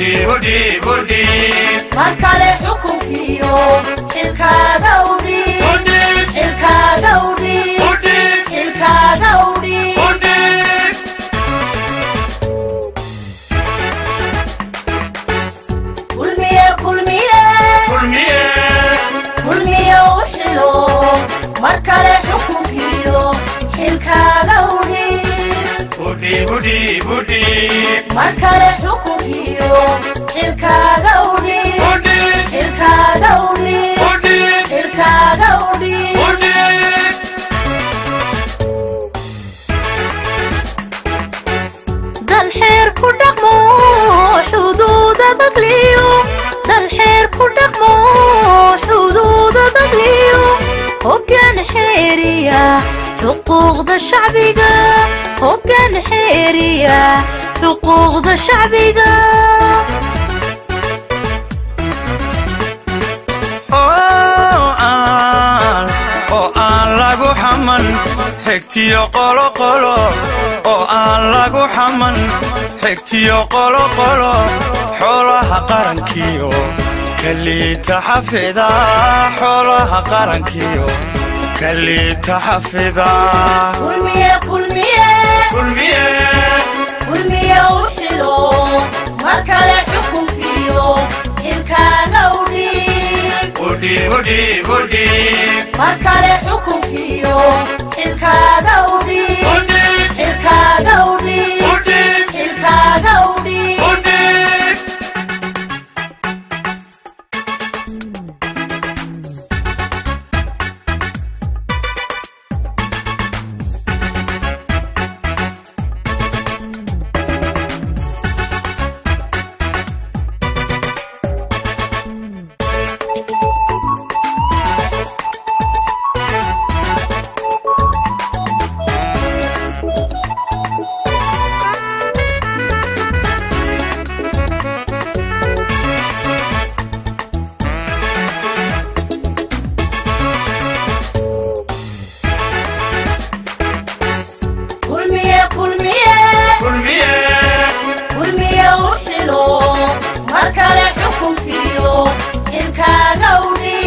budhi markale xukunkiyo xilkaaga udhi xilkaaga udhi xilkaaga udhi kulmiye uxilo markale xukunkiyo xilkaaga udhi budhi markale xukunkiyo xilkaaga udhi xilkaaga udhi xilkaaga udhi dal xeer ku dhaqmo xuduuda dagliyo dal xeer ku dhaqmo xuduuda dagliyo hoggaan xeeriya xuquuqda shacbiga hoggaan xeeriya xuquuqda shacbiga oo aan lagu xaman xigtiyo qolo oo aan lagu xaman xigtiyo qolo xoolaha qarankiyo kaliita xafida xoolaha qarankiyo kaliita xafida kulmiye uxilo markale xukunkiyo xilkaaga udhi budhi markale xukunkiyo xilkaaga udhi xilkaaga udhi xilkaaga udhi kulmiye uxilo markale xukunkiyo xilkaaga udhi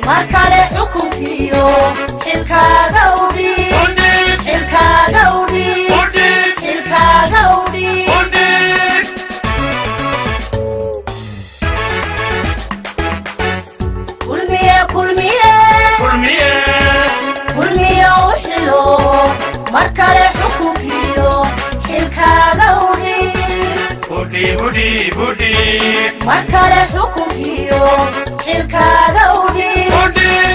markale xukunkiyo xilkaaga udhi xilkaaga udhi xilkaaga udhi kulmiye uxilo markale xukunkiyo xilkaaga udhi markale xukunkiyo xilkaaga udhi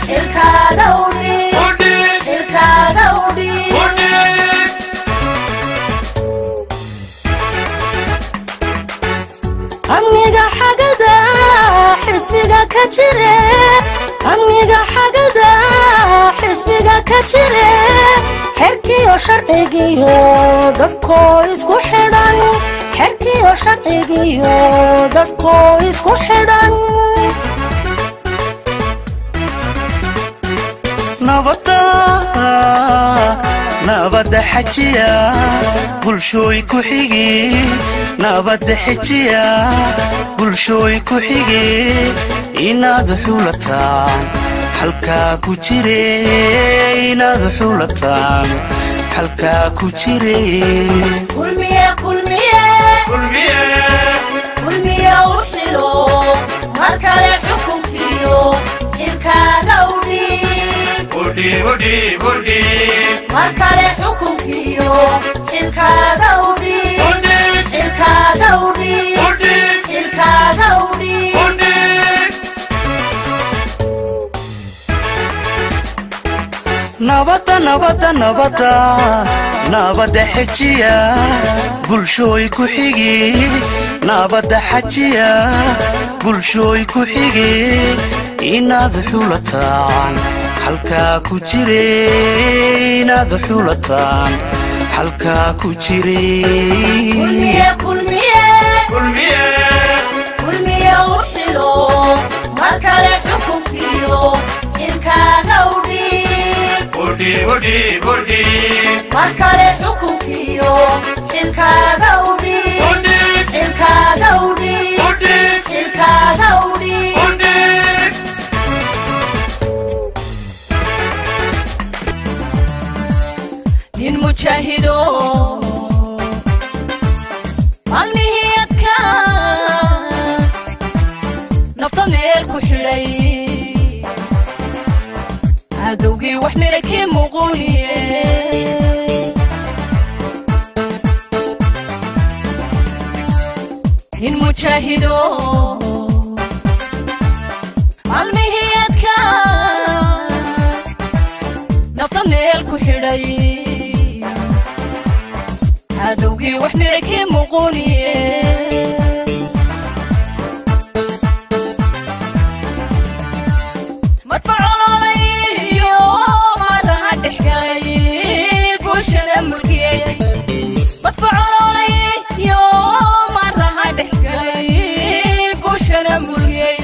xilkaaga udhi xilkaaga udhi amniga xagada xisbiga ka jire amniga xagada xisbiga ka jire xerkiyo sharcigiyo dadkoo isku xidhan xerkiyo sharcigiyo dadkoo isku xidhan nabada xajiya bulshooy ku xigi nabada xajiya bulshooy ku xigi inaad xulataan halkaa ku jire inaad xulataan halkaa ku jire kulmiye uxilo markale xukunkiyo xilkaaga udhi markale xukunkiyo xilkaaga udhi xilkaaga udhi xilkaaga udhi nabada xajiya bulshooy ku xigi nabada xajiya bulshooy ku xigi inaad xulataan halkaa ku jire inaad xulataan halkaa ku jire kulmiye uxilo markale xukunkiyo xilkaaga udhi budhi markale xukunkiyo xilkaaga udhi مجاهدو المهيتك نفط ميلكو حري عدوقي وحمركي مغوني المجاهدو المهيتك نفط ميلكو حري عدوقي وحمركي مغوني مدفعون علي يوم مرة حكاية قوشنا ملكي مدفعون علي يوم مرة حكاية قوشنا ملكي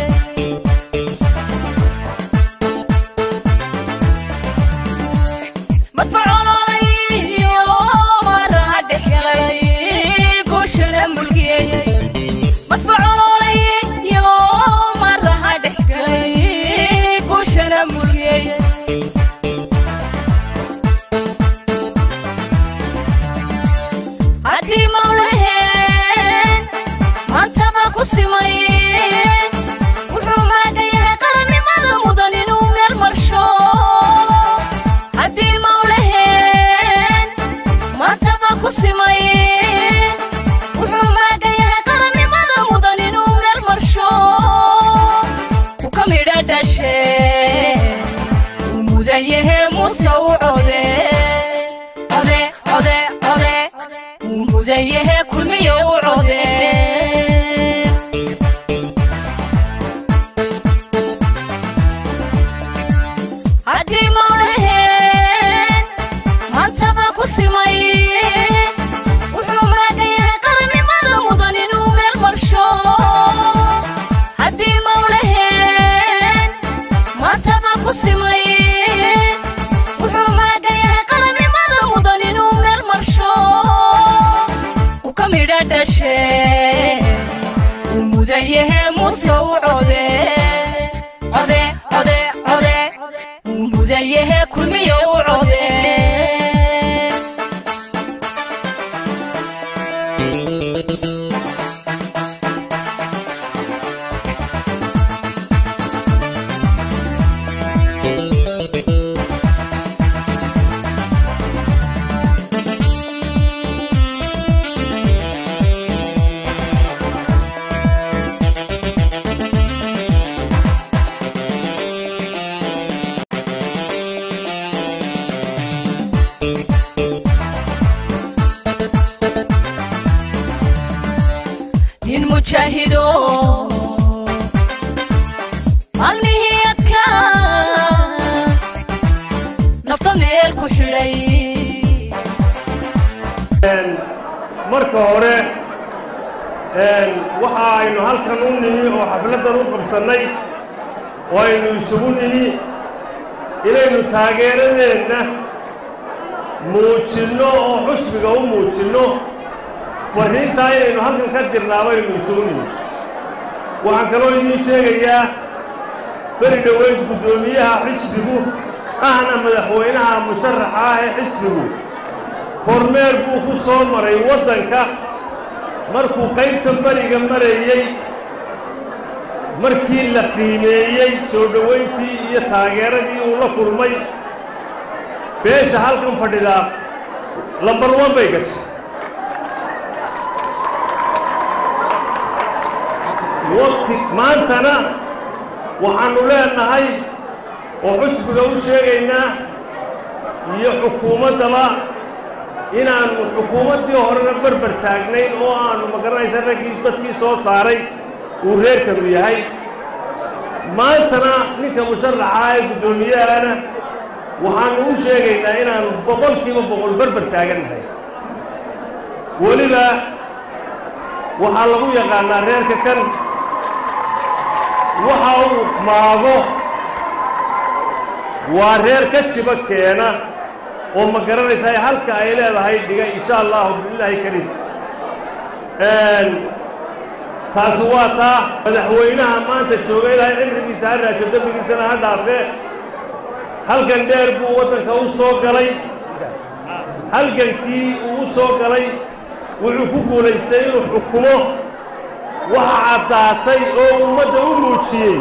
مدفعون علي يوم مرة حكاية قوشنا ملكي مدفعون علي يوم مرة حكاية قوشنا ملكي هدي مولهين ما انتظر كسمين وحوما قيها قرني ماذا مضنين من المرشو هدي مولهين ما انتظر كسمين وحوما قيها قرني ماذا مضنين من المرشو وكم يرد الشيء ومذيه مسوعده ومذيه كل ما يوعده هدي مولهين ما انتظر كسمين وحوما قيها قرني ماذا مضنين من المرشو هدي مولهين ما انتظر كسمين وحوما قيها قرني ماذا مضنين من المرشو وكم يرد الشيء ومذيه مسوعده ومذيه كل ما يوعده المجاهدو المهيتك نفط ميلكو حري marka hore waxa aynu halkan u nimi oo xafladan u qabsanay waynu isugu nimi inaynu taageeradeena muujino oo xusbiga u muujino fariinta inaynu halkan ka dirnaabaynu isugu nimi waxaan kaloo idin sheegayaa bari dhaweyd gudoomiyaha xisbigu ahna madaxweynaha musharaxa ah ee xisbigu kormeer buu ku soo maray waddanka markuu qaybta bariga marayay markii la qiimeeyey soo dhoweyntii iyo taageeradii uu la kulmay beesha halkan fadhida lambar 1 bay gashay waqti maantana waxaanu leenahay oo xusbiga u sheegaynaa iyo xukuumaddaba inaanu xukuumaddii horena barbar taagnayn oo aanu magaranaysa raggii dadkii soo saaray uu reerkanu yahay maantana ninka musharaxa ee guddoomiyahana waxaanu u sheegaynaa inaanu 100% barbar taagannahay weliba waxaa lagu yaqaanaa reerka kan waxa uu maago waa reer ka jiba keena oo ma garanaysaa halka ay leedahay dhiga insha Allah billahi kariim taasi waa taa madaxweynaha maanta jooga ilaahay cimrigiisa ha raasho dembigiisana ha dhaafee halgan dheer buu waddanka u soo galay halgankii uu u soo galay wuxuu ku guulaystay inuu xukumo waxa caddaatay oo ummadda u muujiyey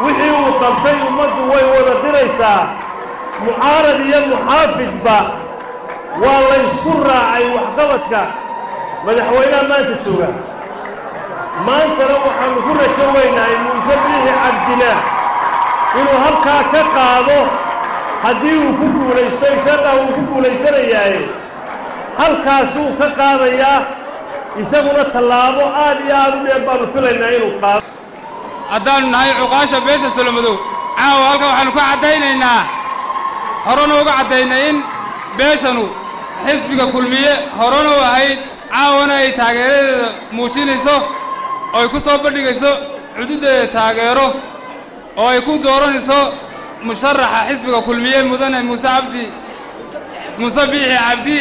wixii uu qabtay ummaddu way wada diraysaa mucaarad iyo muxaafidba waa la ysku raacay waxqabadka madaxweynaha maanta jooga maantana waxaannu ku rajo weynahay muuse biixi cabdina inuu halkaa ka qaado haddii uu ku guulaysto insha allah uu ku guulaysanayahay halkaasuu ka qaadayaa isaguna tallaabo aad iyo aad u dheer baannu filaynaa inuu qaado haddaannu nahay cuqaasha beesha solomadow caawa halkan waxaannu ka caddaynaynaa horena uga caddaynay in beeshanu xisbiga kulmiye horena u ahayd caawana ay taageeradeeda muujinayso oo ay ku soo bandhigayso cududeeda taageero oo ay ku dooranayso musharaxa xisbiga kulmiye mudane muuse biixi cabdi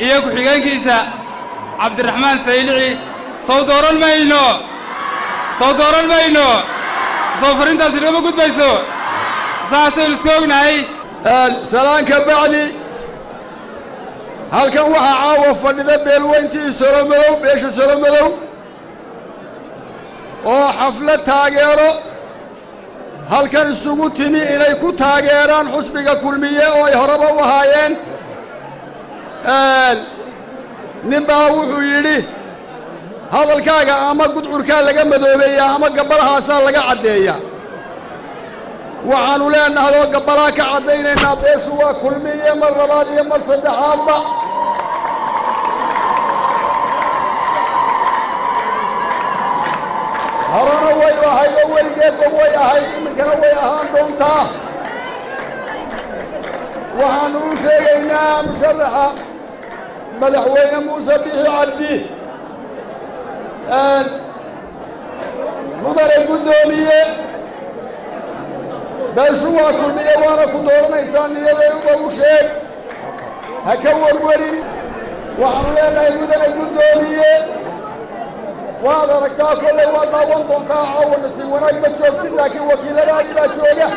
iyo ku-xigeenkiisa cabdiraxmaan saylici soo dooran mayno soo farintaasi lagama gudbayso saasaynu iska ognahay salaanka bacdi halkan waxaa caawa fadhida beelweyntii solomadow beesha solomadow oo xaflad taageero halkan isugu timi inay ku taageeraan xusbiga kulmiye oo ay horeba u ahaayeen nin baa wuxuu yidhi hadalkaaga ama gudcurkaa laga madoobeeyaa ama gabbalahaasaa laga caddeeya waxaannu leenahdoo gabbalaha ka caddaynaynaa beeshu waa kulmiye mar labaad iyo mar saddexaadba horena way ahayd oo weligeedba way ahayd iminkana way ahaan doontaa waxaannu u sheegaynaa musharaxa madaxweyne muuse biixi cabdi mudane guddoomiye beeshu waa kulmiye waana ku dooranaysaa niyadeeduba u sheeg ha ka warwarin waxaannu leenahay mudane guddoomiye waad aragtaa kollay waa daawan doontaa caawa nasiib wanaag ma joogtin laakiin wakiiladaadii baa jooga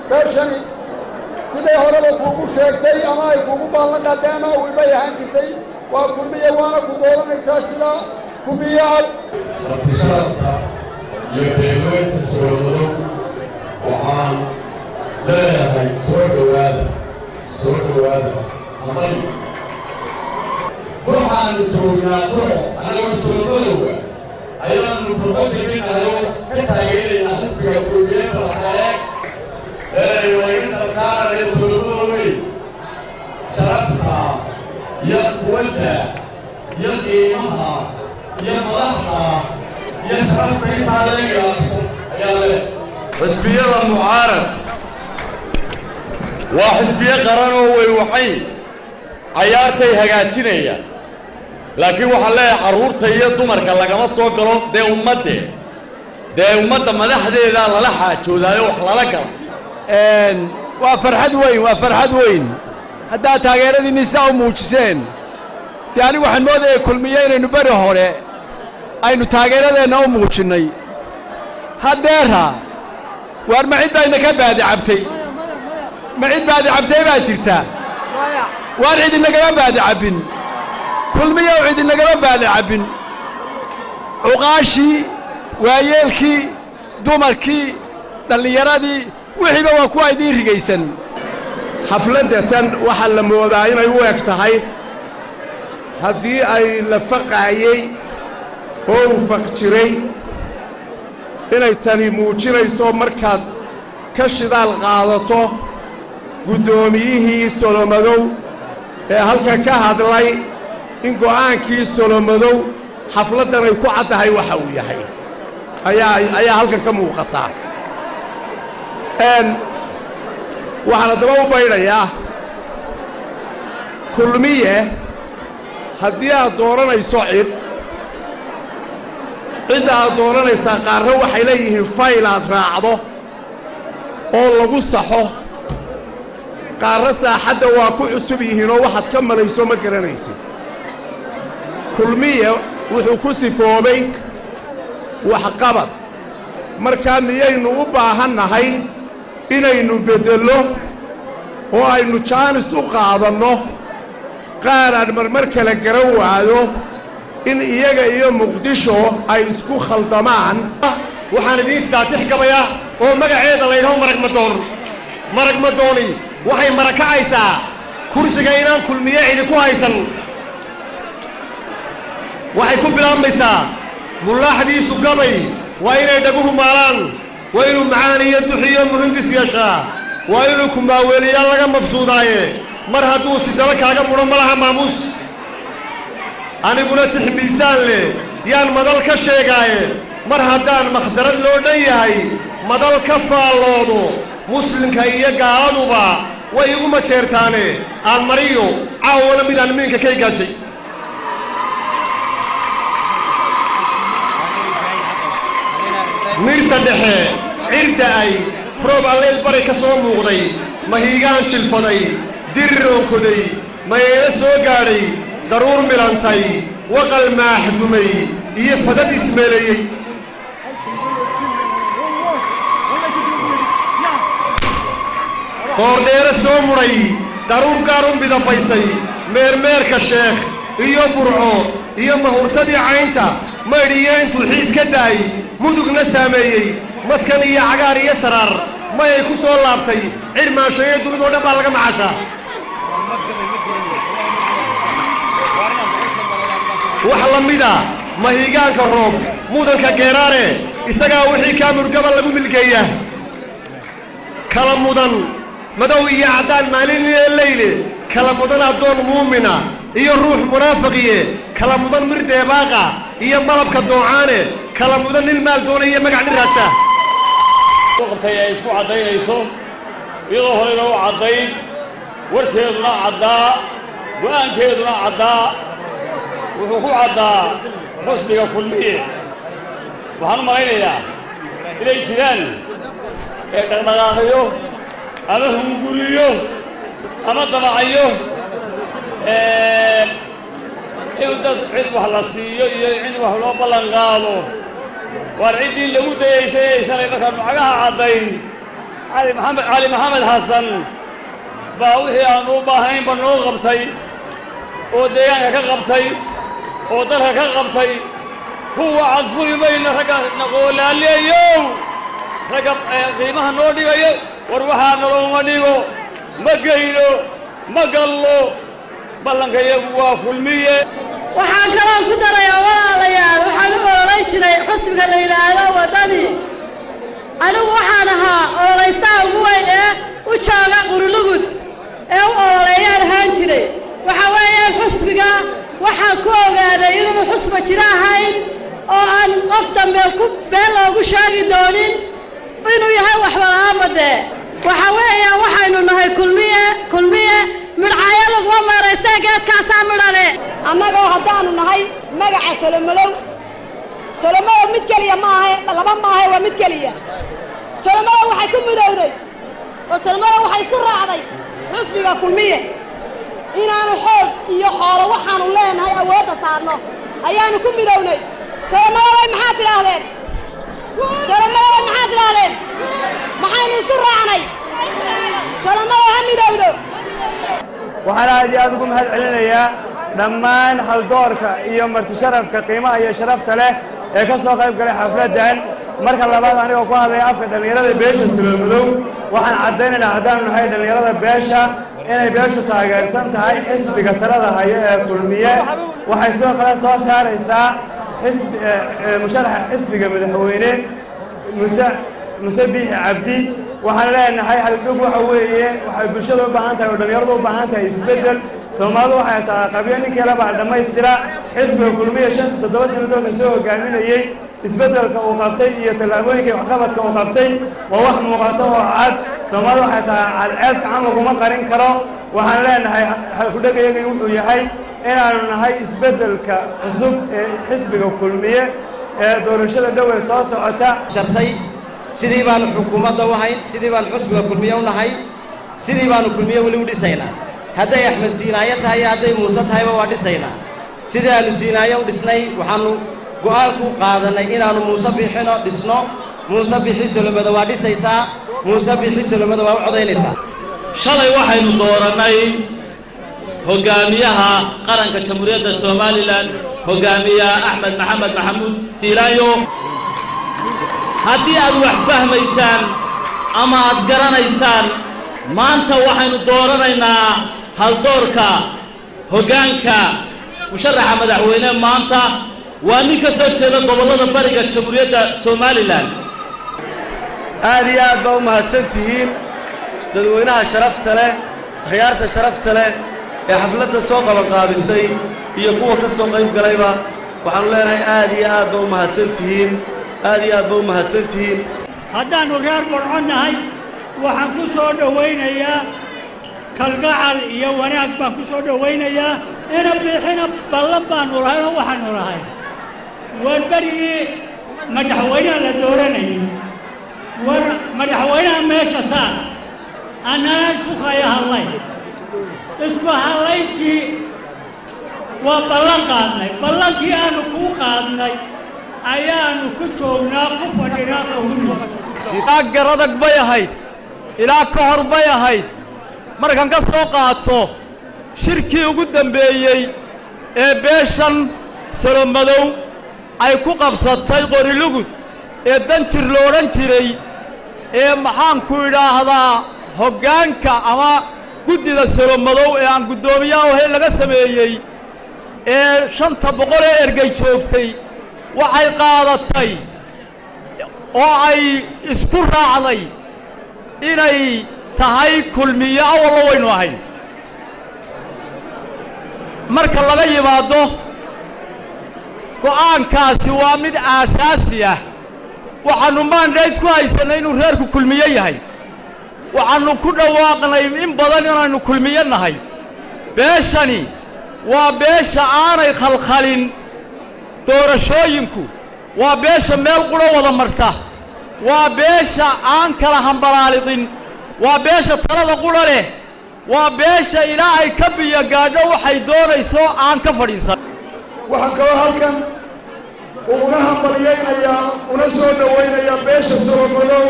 beeshani siday horeba kuugu sheegtay ama ay kuugu baallan qaadeen ama wilbay ahaan jirtay waa kulmiye waana ku dooranaysaa sidaa kulmiye cad martishaadka iyo beelweynta solomadow waxaan leeyahay soo dhowaada amay waxaannu joognaa anagoo solomadowga ayaannu burqodeminayo ka taageeraynaa xisbiga kulmiye balxeeg laga dalkaanaya solomadowey sharafta iyo quwadda iyo qiimaha iyo madaxda iyo sharafta intaa leegaabso ayaa leh xisbiyada mucaarad waa xisbiye qaran oo weywaxayn cayaartay hagaajinaya laakiin waxaan leeyahay carruurta iyo dumarka lagama soo galo dee ummadda madaxdeedaa lala xaajoodaayo wax lala galo waa farxad weyn haddaad taageeradiinni sidaa u muujiseen dee anigu waxaan moodayay kulmiye inaynu beri hore aynu taageeradeenna u muujinnay haddeera waar ma cid baa idinka baadicabtay ma cid baadicabtay baa jirta waan cid inagama baadicabbin kulmiyow cid inagama baadicabbin cuqaashii waayeelkii dumarkii dhallinyaradii wixiiba waa kuwa idiin rigaysan xafladda tan waxaa la moodaa inay u eg tahay haddii ay la faqaayey oo uu faq jiray inay tani muujinayso markaad ka shidaal qaadato guddoomiyihii solomadow ee halkan ka hadlay in go'aankii solomadow xafladdan ay ku caddahay waxa uu yahay ayaa halkan ka muuqataa waxaan haddaba u baydhayaa kulmiye haddii aad dooranayso cidda aad dooranaysaa qaarna waxay leeyihiin fayl aad raacdo oo lagu saxo qaarna saaxadda waa ku cusub yihiinoo waxaad ka malayso ma garanaysid kulmiye wuxuu ku sifoobay waxqabad markaa miyaynu u baahannahay inaynu beddello oo aynu jaanis u qaadanno qaar aan marmar kala garan waayo in iyaga iyo muqdisho ay isku khaldamaan waxaan idiin istaatix gabaya oo magaceeda la yidhaho marag ma dooni waxay marakacaysaa kursiga inaan kulmiye idinku haysan waxay ku bilaabmaysaa mulaaxdiisu gabay waa inay dhaguhu maalaan waa inuu macaan iyo duxiyo muhandis yeeshaa waa inuu kumaaweeliyaal laga mabsuudaaye mar hadduu sidaba kaaga mudho ma laha maamuus aniguna tix miisaan leh yaan madal ka sheegaaye mar haddaan makhdarad loo dhan yahay madal ka faalloodo muslimka iyo gaaladuba way igu majeertaane aan mariyo caawana midaan miinka kay gaashay mirta dhexe cirda ay roob alleel bari ka soo muuqday mahiigaan jilfaday diriroonkoday mayeelo soo gaadhay daruur milantay waqal maaxdumay iyo fadad ismeeleeyey qoordheere soo mudhay daruur gaar u midabaysay meermeerka sheekh iyo burco iyo mahurtadii caynta maydhiyo intuu xiis ka da'ay mudugna saameeyey maskan iyo cagaar iyo saraar mayay ku soo laabtay cirmaanshaye dunidoo dhan baa laga macashaa wax la mida mahiigaanka roob mudanka geeraare isagaa wixii kaamurgaba lagu milgeeya kala mudan madow iyo caddaan maalin iyo leyle kala mudan addoon muumina iyo ruux munaafiqiye kala mudan mir deebaaqa iyo malabka doocaane kala mudan nin maal doonaya magac nin raasha qabtay ay isku cadaynayso iyadoo horeyna u caddayn warkeeduna caddaa go'aankeeduna caddaa wuxuu ku caddaa xusbiga kulmiye waxaan u malaynayaa inay jiraan ee dhaqdhaqaaqayo ama hunguriyo ama dabacayo in dad cid wax la siiyo iyo cid wax loo ballan qaado waar ciddii lagu dayaysay ee shalay markaan macagaha caddayn cali maxamed xasan baa wixii aan u baahnaynba noo qabtay oo deegaanka ka qabtay oo dalka ka qabtay kuwa cadfuri mayna ragga naqoolaaleeyow ragga qiimaha noo dhigayo war waxaa nalooma dhigo ma geyno ma gallo ballanka iyagu waa kulmiye waxaan kaloo ku darayaa walaalayaal waxaan u ololan jiray xusbiga la yidhaahdo waddani anigu waxaan ahaa ololaystaha ugu weyn ee u jooga qurulugud ee u ololeeyaan ahaan jiray waxa weeyaan xusbiga waxaan ku ogaaday inuunu xusba jiro ahayn oo aan qof dambe ku been loogu sheegi doonin inuu yahay waxbala'aanba dee waxa weeyaan waxaynu nahay kulmiye midhcaayo laguma meeraysteen geedkaasaa midhale annagoo haddaannu nahay magaca solomadow mid keliya laba maaha waa mid keliya solomadow waxay ku midowday oo solomadow waxay isku raacday xusbiga kulmiye inaanu xoog iyo xoolo waxaannu leenahay awoodda saarno ayaannu ku midownay solomadoway maxaad tidhaahdeen maxaynu isku raacnay solomadow ha midowdo waxaan aad iyo aad ugu mahad celinayaa dhammaan haldoorka iyo martisharafka qiimaha iyo sharafta leh ee ka soo qayb galay xafladdan marka labaad anigoo ku hadlaya afka dhallinyarada beesha solomadow waxaan caddaynaynaa haddaanu nahay dhallinyarada beesha inay beeshu taageersan tahay xisbiga talada hayo ee kulmiye waxay sidoo kale soo saaraysaa musharaxa xisbiga madaxweyne muse biixi cabdi waxaan leenahay halgub waxa weeye waxay bulshada u baahan tahay oo dhallinyaradu u baahan tahay isbeddel soomaalidu waxay tahay qabyo ninkii labaa dhammaystira xisbiga kulmiye 7 sannadoodna soo hogaaminayey isbeddelka uu qabtay iyo tallaabooyinka waxqabadka uu qabtay waa wax muuqato oo cad soomaalidu waxay tahay cadceed gacan laguma qarin karo waxaan leenahay halkudhegayagii wuxuu yahay inaanu nahay isbeddelka cusub ee xisbiga kulmiye ee doorashada dhow ee soo socota sidii baanu xukuumadda u hayn sidii baanu xusbiga kulmiye u nahay sidii baanu kulmiye weli u dhisaynaa hadday axmed siinaayo tahay iyo hadday muuse tahayba waa dhisaynaa sidaanu siinaayo u dhisnay waxaanu go'aan ku qaadanay inaanu Muuse Biixino dhisno Muuse Biixi Solomada waa dhisaysaa Muuse Biixi Solomada waa u codaynaysaa shalay waxaynu dooranay hogaamiyaha qaranka jamhuuriyadda Soomaaliland hogaamiyaha Axmed Maxamed Maxamuud Siilaayo haddii aad wax fahmaysaan ama aad garanaysaan maanta waxaynu dooranaynaa haldoorka hoggaanka musharaxa madaxweyne maanta waa nin ka soo jeeda gobollada bariga jamhuuriyadda Soomaaliland aad iyo aad baa u mahadsantihiin dadweynaha sharafta leh khiyaarta sharafta leh ee xafladda soo qabanqaabisay iyo kuwa ka soo qayb galayba waxaanu leenahay aad iyo aad baa u mahadsantihiin aad iyo aad baa u mahadsantihiin haddaannu reer Burco nahay waxaan ku soo dhawaynayaa kalgacal iyo wanaag baan ku soo dhawaynayaa ina Biixina ballan baanu lahayn oo waxaanu lahayn war barigii madaxweynaha la dooranayay war madaxweynaha meesha saar anaa isku hadlay isku hadlayntii waa ballan qaadnay ballankii aanu kuu qaadnay ayaanu ku joognaa ku fadhinaa garadag bay ahayd ilaa ka hor bay ahayd markan ka soo qaato shirkii ugu dambeeyey ee beeshan Solomadow ay ku qabsatay Qorilugud ee danjir loo odhan jiray ee maxaan ku idhaahdaa hoggaanka ama guddida Solomadow ee aan guddoomiyaha ahayn laga sameeyey ee 500 ee ergey joogtay waxay qaadatay oo ay isku raacday inay tahay kulmiye awal waynu ahayn marka laga yimaado go'aankaasi waa mid aasaasi ah waxaanu mandate ku haysanay inuu reerku kulmiye yahay waxaanu ku dhawaaqnay in badan inaanu kulmiye nahay beeshani waa beesha aanay khalkhalin doorashooyinku waa beesha meel qura wada marta waa beesha aan kala hambalaalidin waa beesha talada qura leh waa beesha ilaahay ka biyo gaadho waxay doonayso aan ka fadhiisan waxaan kaloo halkan uguna hambaliyaynayaa una soo dhawaynayaa beesha Solomadow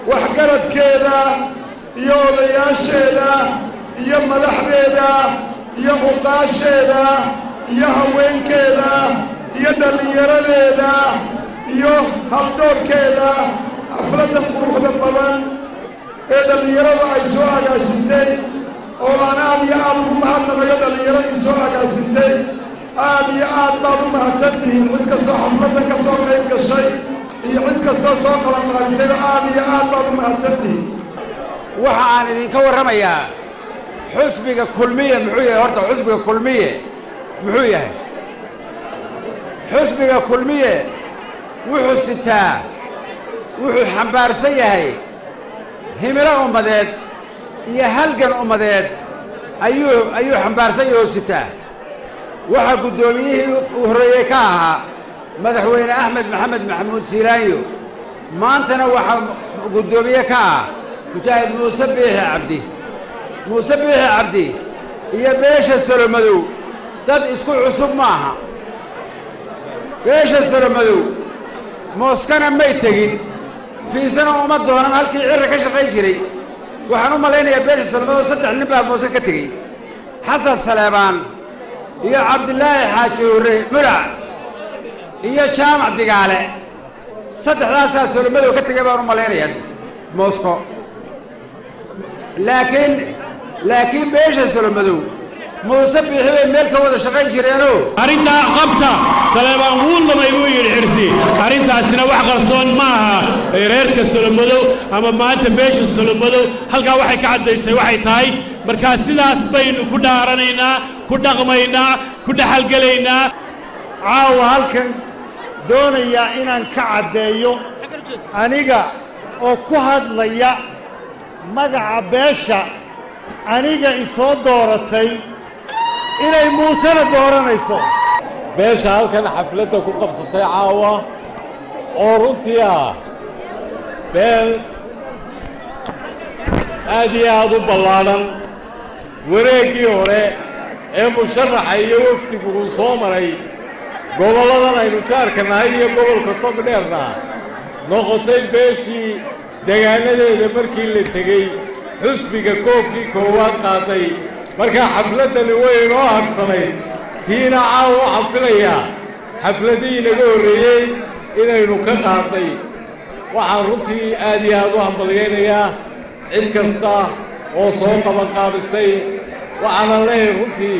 waxgaradkeeda iyo odayaasheeda iyo madaxdeeda iyo muqaasheeda iyo haweenkeeda iyo dhalinyaradeeda iyo haldoorkeeda xafladda quruxda badan ee dhalinyarada ay soo agaasintay oo aan aad iyo aad ugu mahadnaqayo dhalinyaradii soo agaasintay aad iyo aad baad u mahadsantihiin cid kastoo xafladdan ka soo qayb gashay iyo cid kastoo soo qabanqaabisayba aad iyo aad baad u mahadsantihiin waxa aan idinka warramayaa xusbiga kulmiye muxuu yahay horta xusbiga kulmiye muxuu yahay xusbiga kulmiye wuxuu sitaa wuxuu xambaarsan yahay himilo ummadeed iyo halgan ummadeed ayuu xambaarsan yahay oo sitaa waxa guddoomiyihii u horreeyey ka ahaa madaxweyne Axmed Maxamed Maxamuud Siilaayo maantana waxa guddoomiye ka ah mujaahid Muuse Biixi Cabdi iyo beesha Solomadow dad isku cusub maaha beesha Solomadow mooskana may tegin fiisana uma doonan halkii cirra ka shaqayn jiray waxaan u malaynayaa beesha Solomadow 3 nin baa mooska ka tegey xasan Saleebaan iyo Cabdilaahi Xaaji Hurre Mulac iyo Jaamac Digaale saddexdaasaa Solomadow ka tegay baan u malaynayaa moosko laakiin beesha Solomadow Muuse Biixi bay meel ka wada shaqayn jireenoo arrinta qabta Saleebaan wuu lamay buu yidhi xirsi arrintaasina wax qarsoon maaha reerka Solomadow ama maanta beesha Solomadow halkaa waxay ka caddaysay waxay tahay markaa sidaas baynu ku dhaaranaynaa ku dhaqmaynaa ku dhaxalgelaynaa caawa halkan doonayaa inaan ka caddeeyo aniga oo ku hadlaya magaca beesha aniga isoo dooratay inay muusena dooranayso beesha halkan xafladda ku qabsatay caawa oo runtii ah beel aad iyo aad u ballaadhan wareeggii hore ee musharaxa iyo wafdigu uu soo maray gobolladan aynu jaarka nahay iyo gobolka togdheerna noqotay beeshii degaanadeeda markii la tegey xusbiga koobkii koowaad qaaday markaa xafladdani way inoo hagsanayd tiina caawa waxaan filayaa xafladii inaga horreeyey inaynu ka qaadnay waxaan runtii aad iyo aad u hambalyaynayaa cid kasta oo soo qabanqaabisay waxaana leeyahay runtii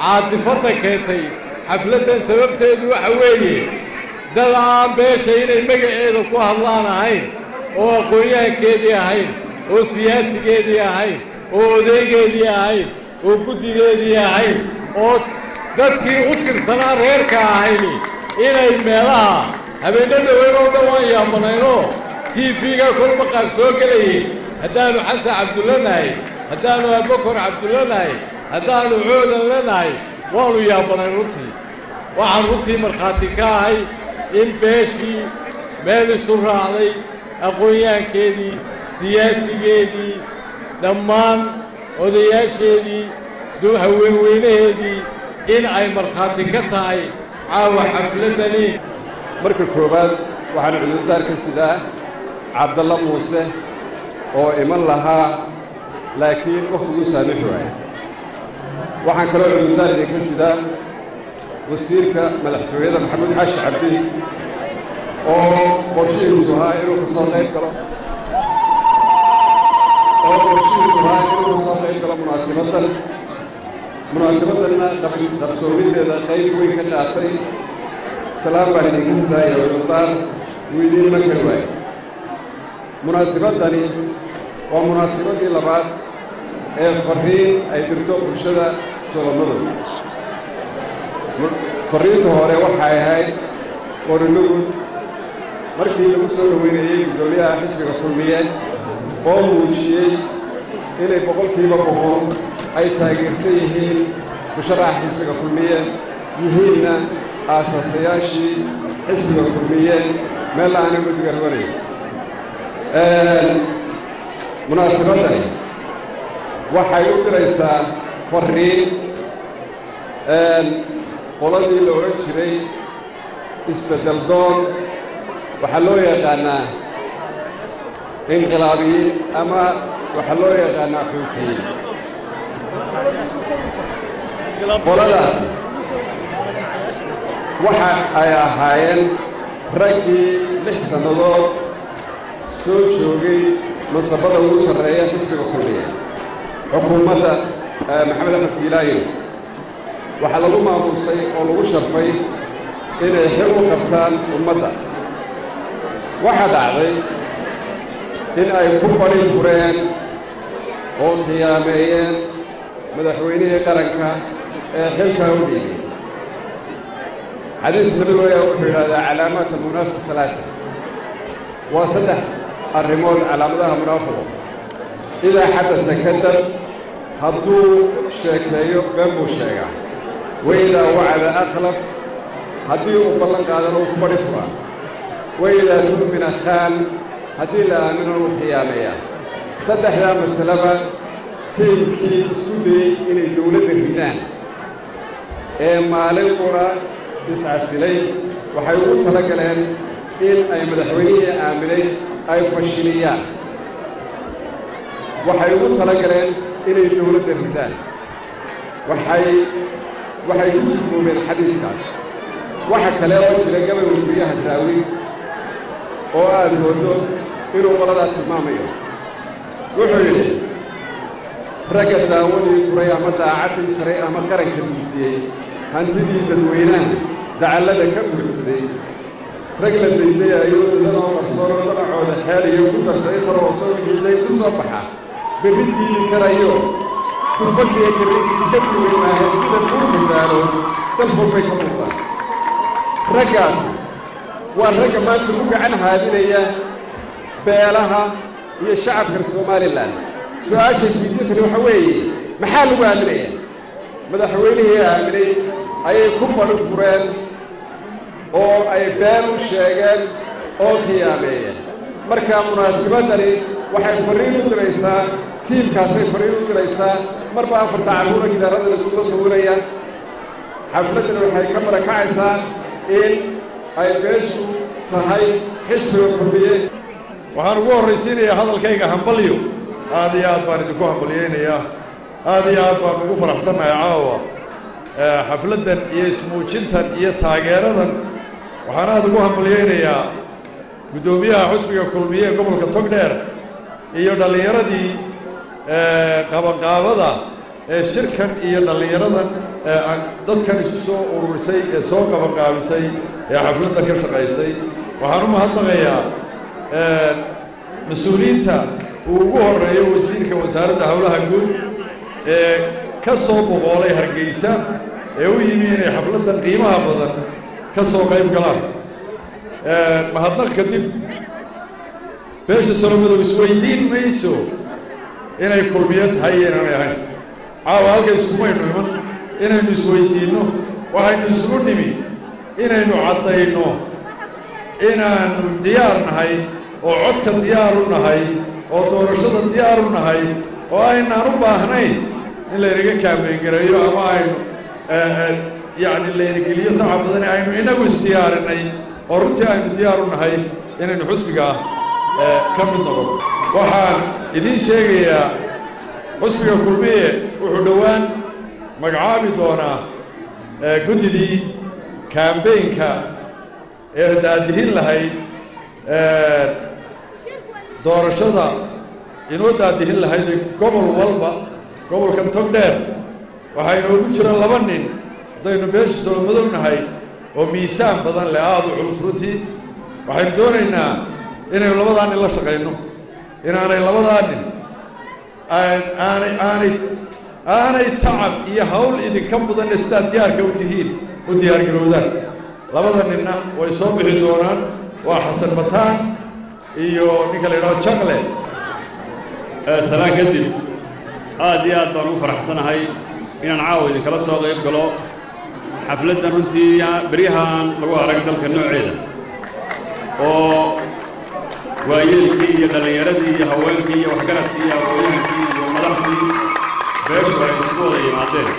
caatifadda keentay xafladdan sababteedu waxa weeye dad aan beesha inay magaceeda ku hadlaan ahayn oo aqoon-yahankeedii ahayn oo siyaasigeedii ahayn oo odaygeedii ahayn oo guddigeedii ahayn oo dadkii u tirsanaa reerka ahayni inay meelaha habeenno dhoweyn oo dhan waan yaabanayno tv-ga kolba qaar soo gelayay haddaannu xasan cabdulla nahay haddaannu abubakar cabdulla nahay haddaannu coodan lanahay waannu yaabanayn runtii waxaan runtii markhaati ka ahay in beeshii meel isu raacday aqoon-yahankeedii siyaasigeedii dhammaan odayaasheedii haweenweynaheedii in ay markhaati ka tahay caawa xafladdani marka koowaad waxaan cudurdaar ka sidaa cabdalla muuse oo iman lahaa laakiin wakhtiguu saamix waaya waxaan kaloo cudurdaar idinka sidaa wasiirka madaxtooyada maxamuud xaashi cabdi oo qorshihiisu ahaa inuu ka soo qayb galo munaasabaddanna qabsoomideeda qayb weyn ka qaatay salaam baan idinka sidaa iyo cudurdaar wuu idiin iman kari waaye munaasabaddani waa munaasabaddii labaad ee farriin ay dirto bulshada solomadow farriinta hore waxay ahayd qorilugud markii lagu soo dhoweynayey guddoomiyaha xisbiga kulmiye oo muujiyey inay boqolkiiba boqol ay taageersan yihiin musharaxa xisbiga kulmiye yihiinna aasaasayaashii xisbiga kulmiye meel aanay mudgarwanayn munaasabaddani waxay u diraysaa farriin qoladii la odhan jiray isbeddel doon waxaa loo yaqaannaa inqilaabiyiin ama waxaa loo yaqaannaa xuutiyiin qoladaas waxa ay ahaayeen raggii 6 sannadood soo joogay masabada ugu sarreeya xisbiga kulmiye xukuumadda maxamed axmed siilaayo waxaa lagu maamuusay oo lagu sharfay inay xil u qabtaan ummadda waxaa dhacday in ay ku bari fureen oo khiyaameeyeen madaxweynihii qaranka ee xilkaa u dhiibay xadiis nabigu ayaa wuxuu yidhahdaa calaamaat almunaafiq salaasa waa 3 arrimood calaamadaha munaafiqu idaa xadasa kadab hadduu sheekeeyo been buu sheegaa waidaa wacada akhlaf haddii uu ballan qaadana uu ku bari furaa waidaa tu'mina khaan haddii la aamino uu khiyaameeyaa 3daa masalaba tiimkii isku dayey inay dawladda ridaan ee maalin qura iscasilay waxay ugu tala galeen in ay madaxweynihii aaminay ay fashiliyaan waxay ugu tala galeen inay dawladda ridaan waxay ku sifoobeen xadiiskaas waxa kale oo jira gabay wasiiryaha daawi oo aad moodo inuu qoladaa tilmaamayo wuxuu yidhi ragga daawadii furay ama daacadii jaray ama qaranka duusiyey hantidii dadweynaha dacallada ka buuxsaday rag la daydayayo dadanoo qarsoonoo dhanacooda xeeliyo ku darsaday taroosoo wixiiday ku soo baxa berri diidi karayo tufadhiya karrinkiiska duway maahe sida kuu dadaalo dal fogbay ka muuqdaan raggaas waa ragga maanta u gacan haadinaya beelaha iyo shacabka somalilan su-aasha isweydiintani waxa weeye maxaa lagu aaminayaa madaxweynihii aaminay ayay ku bari fureen oo ay been u sheegeen oo khiyaameeyeen markaa munaasabaddani waxay fariin u diraysaa tiimkaasay fariin u diraysaa marba afarta carruura gidaarada la iskula sawiraya xafladdana waxay ka marakacaysaa in ay beeshu tahay xisbiga kulmiye waxaan ugu horraysiinayaa hadalkayga hambalyo aad iyo aad baan idinku hambalyaynayaa aad iyo aad baan ugu faraxsannahay caawa xafladdan iyo ismuujintan iyo taageeradan waxaan aad ugu hambalyaynayaa guddoomiyaha xusbiga kulmiye ee gobolka togdheer iyo dhallinyaradii qabanqaabada ee shirkan iyo dhallinyaradan dadkan isu soo ururisay ee soo qabanqaabisay ee xafladdan ka shaqaysay waxaan u mahadnaqayaa mas-uuliyiinta uu ugu horreeyo wasiirka wasaaradda howlaha guud ee ka soo boqoolay hargeysa ee u yimi inay xafladdan qiimaha badan ka soo qayb galaan mahadnaq kadib beesha solomadow isweydiin mayso inay kulmiyo tahay iyo inaanay ahayn caawa halka iskumaynu iman inaynu isweydiinno waxaynu isugu nimi inaynu caddayno inaannu diyaar nahay oo codka diyaar u nahay oo doorashada diyaar u nahay oo aynaan u baahnayn in laynaga kaambeyngareeyo ama aynu yacni laynageliyo tacab badan aynu inagu isdiyaarinay oo runtii aynu diyaar u nahay inaynu xusbiga ka mid noqono waxaan idiin sheegayaa xusbiga kulmiye wuxuu dhowaan magacaabi doonaa guddidii kaambeynka ee daadihin lahayd doorashada inoo daadihin lahayd gobol walba gobolkan togdheer waxaa inoogu jira 2 nin haddaynu beesha solomadow nahay oo miisaan badan leh aad u culus runtii waxaynu doonaynaa inaynu 2daa nin la shaqayno inaanay 2daa nin aanay tacab iyo hawl idinka mudanna sidaad diyaarka u tihiin u diyaargarowdaan 2da ninna way soo bixi doonaan waa xasan bataan iyo ninka la yidhahdo jaqle salaan kadib aad iyo aad baan ugu faraxsanahay inaan caawa idinkala soo qayb galo xafladdan runtii beryahaan lagu arag dalka nooceeda oo waayeelkii iyo dhallinyaradii iyo haweenkii iyo waxgaradkii iyo aqoonyahankii iyo madaxdii beeshu ay isugu wada yimaadeen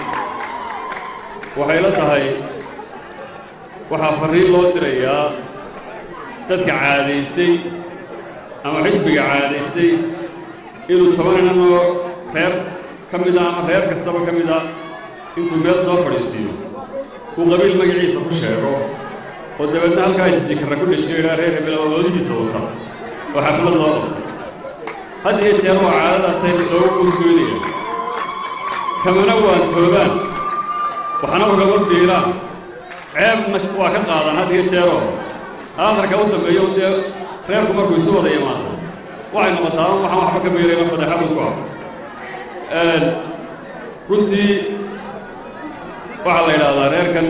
waxay la tahay waxaa farriin loo dirayaa dadka caadaystay ama xisbiga caadaystay inuu 10 nin oo reer ka mid ah ama reer kastaba ka mid ah intuu meel soo fadhiisiiyo uu qabiil magaciisa ku sheego oo dabeedna halkaa isdiikarra ku dhajiyo reer hebel oo oodigiisa wata oo xaflad loo qabtay had iyo jeer waa caadadaasay loogu kusgoynaya kamana waan toobaan waxna ugama biiraan ceebna waa ka qaadan had iyo jeeroo aakhirka u dambeeyo dee reerku markuu isu wada yimaado waxay noqotaa waxaan waxba ka biirayna fadeexadu ku habo runtii waxaa la yidhaahdaa reerkan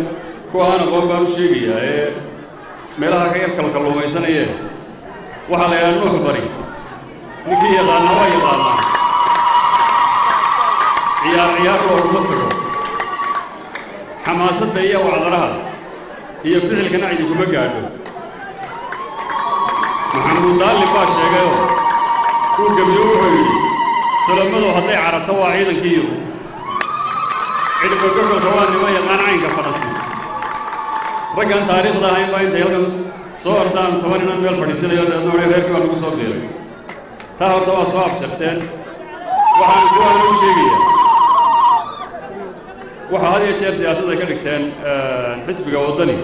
kuwa aan aqoon baan u sheegayaa ee meelaha ka yar kalkalluumaysanayeen waxaa la yidhaha nuux bari ninkii yaqaanaa waa yaqaanaa ciyaar looguma tago xamaasadda iyo wacdaraha iyo ficilkana cidikuma gaadho maxamuud daalib baa sheegayoo uu gebiyo wuxuu yidhi solomadow hadday carabto waa ciidankii yurub cidhibogogolka waa nimo yaqaan caynka fadhasiisa raggan taariikhda ahayn baa intay halkan soo ordaan 10 inaan meel fadhiisanayo deedna odhay reerkii baa nagu soo biiray taa horta waa soo abjarteen waxaan kuwaan u sheegayaa waxaa had iyo jeer siyaasadda ka dhigteen xisbiga waddani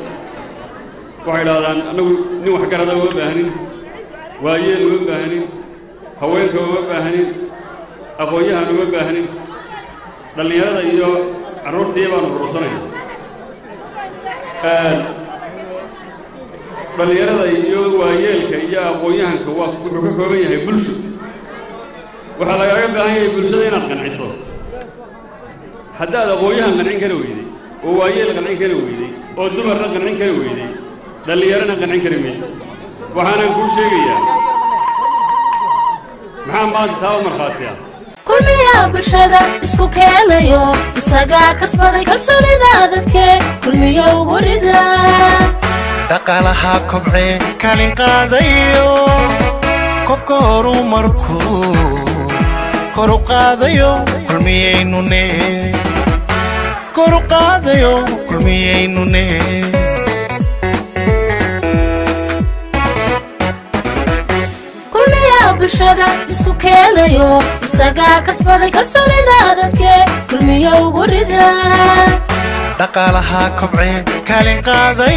waxay idhahdaan annagu nin waxgarada uma baahanin waayeel uma baahanin haweenka uma baahanin aqoon-yahan uma baahanin dhallinyarada iyo carruurtii baanu urursanayna dhallinyarada iyo waayeelka iyo aqoon-yahanka wuxuu ka kooban yahay bulsho waxaa lagaaga baahan yahay bulshada inaad qanciso haddaad aqoon-yahan qancin kari weyday oo waayeel qancin kari weyday oo dumarna qancin kari weyday dhallinyarana qancin kari maysa waxaanaan kuu sheegayaa maxaa maanta taa u markhaatiya kulmiyaa bulshada isku keenayo isagaa kasbaday kalsoonida dadke kulmiyo ugu rida dhaqaalaha kobcee kaalin qaadayo kobka horumarku kor u qaadayo kulmiyeynune kor u qaadayo kulmiyeynune kulmiya bulshada isku keenayo isaga kasbaday kalsoonida dadke kulmiyo ugu rida dhaqaalaha kobcee kaalin qaaday